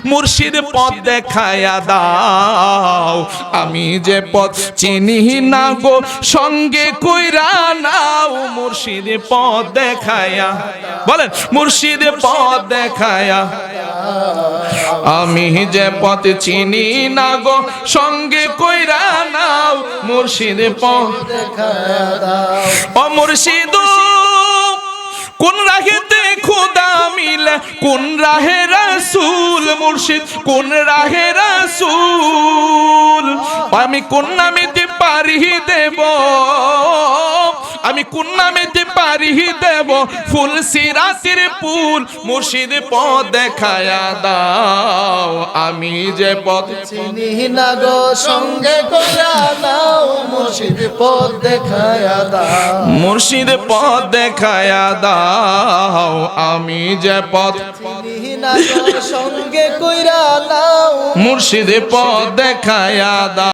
মুর্শিদ পথ দেখায়া দাও, আমি যে পথ চিনি না গো সঙ্গে কইরা নাও। মুর্শিদ পথ দেখায়া, বলেন মুর্শিদ পথ দেখায়া, আমি যে পথ চিনি না গো সঙ্গে কইরা নাও। মুর্শিদ পথ দেখায়া দাও। ও মুর্শিদ কোন রাহেতে খোদা মিলে, কোন রাহে রাসূল। মুর্শিদ কোন রাহে রাসূল, আমি কোন নামেতে পারি দেব, আমি কোন নামেতে পারি দেব ফুল সিরাতের পুল। মুর্শিদ পথ দেখায়া দাও, আমি যে পথ চিনি না গো সঙ্গে কইরা নাও। মুর্শিদ পথ দেখায়া দাও, মুর্শিদ পথ দেখায়া দাও, আমি যে পথ চিনি না গো সঙ্গে কইরা নাও। মুর্শিদ পথ দেখায়া দাও।